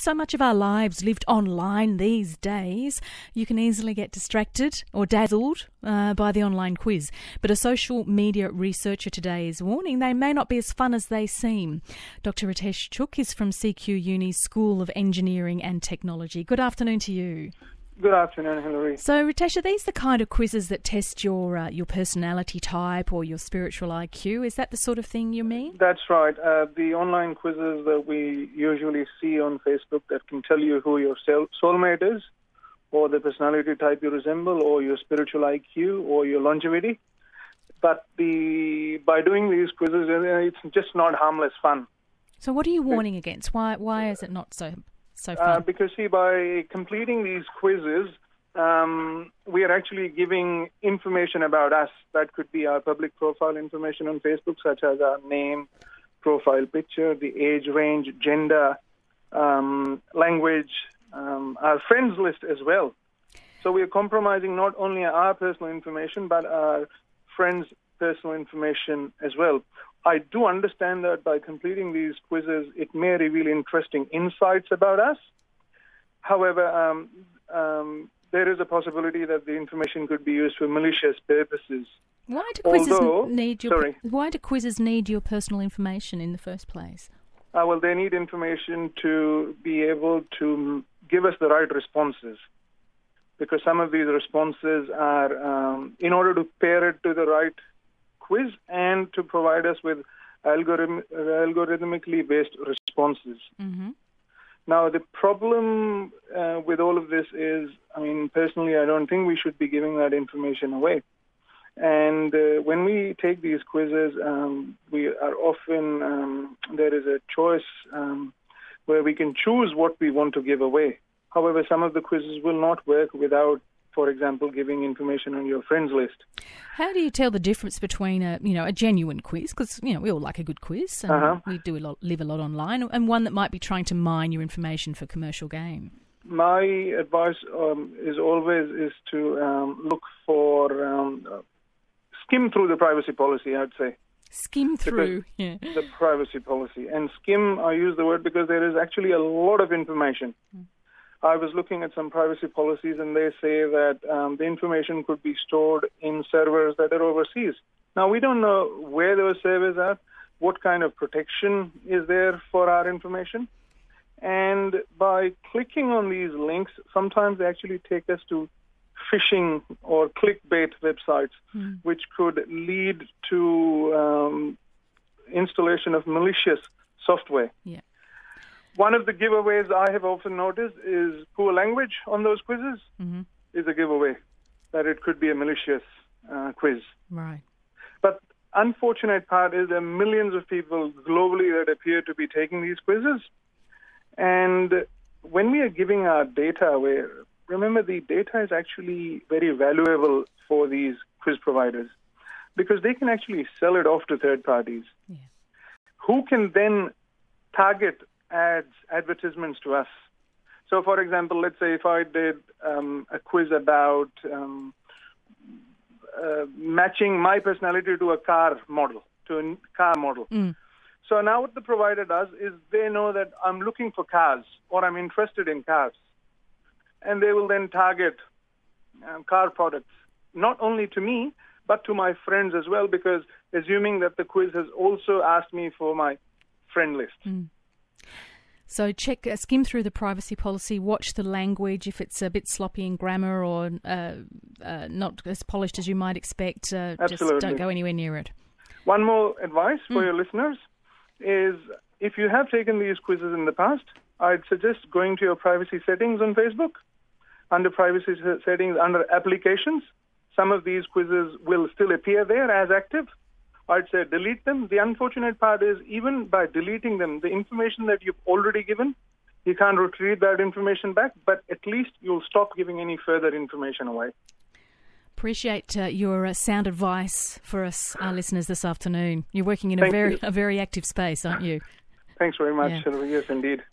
so much of our lives lived online these days, you can easily get distracted or dazzled by the online quiz. But a social media researcher today is warning they may not be as fun as they seem. Dr. Ritesh Chugh is from CQUni's School of Engineering and Technology. Good afternoon to you. Good afternoon, Hilary. So, Ritesh, are these the kind of quizzes that test your personality type or your spiritual IQ? Is that the sort of thing you mean? That's right. The online quizzes that we usually see on Facebook that can tell you who your soulmate is, or the personality type you resemble, or your spiritual IQ, or your longevity. But by doing these quizzes, it's just not harmless fun. So what are you warning against? Why is it not so fun? Because, by completing these quizzes, we are actually giving information about us. That could be our public profile information on Facebook, such as our name, profile picture, the age range, gender, language, our friends list as well. So we are compromising not only our personal information, but our friends' personal information as well. I do understand that by completing these quizzes, it may reveal interesting insights about us. However, there is a possibility that the information could be used for malicious purposes. Why do quizzes need your personal information in the first place? Well, they need information to be able to give us the right responses. Because some of these responses are, in order to pair it to the right quiz and to provide us with algorithmically based responses. Mm-hmm. Now, the problem with all of this is, personally, I don't think we should be giving that information away. And when we take these quizzes, we are often, there is a choice where we can choose what we want to give away. However, some of the quizzes will not work without, for example, giving information on your friends list. How do you tell the difference between a genuine quiz, because we all like a good quiz, and we do live a lot online, and one that might be trying to mine your information for commercial gain? My advice is always to look for skim through the privacy policy. I'd say skim through, the privacy policy, and skim. I use the word because there is actually a lot of information. I was looking at some privacy policies, and they say that the information could be stored in servers that are overseas. Now, we don't know where those servers are, what kind of protection is there for our information. And by clicking on these links, sometimes they actually take us to phishing or clickbait websites, which could lead to installation of malicious software. Yeah. One of the giveaways I have often noticed is poor language on those quizzes is a giveaway, that it could be a malicious quiz. Right. But unfortunate part is there are millions of people globally that appear to be taking these quizzes. And when we are giving our data away, remember the data is actually very valuable for these quiz providers because they can actually sell it off to third parties who can then target advertisements to us. So, for example, let's say if I did a quiz about matching my personality to a car model. So now what the provider does is they know that I'm looking for cars or I'm interested in cars. And they will then target car products, not only to me, but to my friends as well, because assuming that the quiz has also asked me for my friend list. So skim through the privacy policy, watch the language. If it's a bit sloppy in grammar or not as polished as you might expect, just don't go anywhere near it. One more advice for your listeners is if you have taken these quizzes in the past, I'd suggest going to your privacy settings on Facebook. Under privacy settings, under applications, some of these quizzes will still appear there as active. I'd say delete them. The unfortunate part is even by deleting them, the information that you've already given, you can't retrieve that information back, but at least you'll stop giving any further information away. Appreciate your sound advice for us, our listeners, this afternoon. You're working in a very active space, aren't you? Thanks very much, Hilary. Yes, indeed.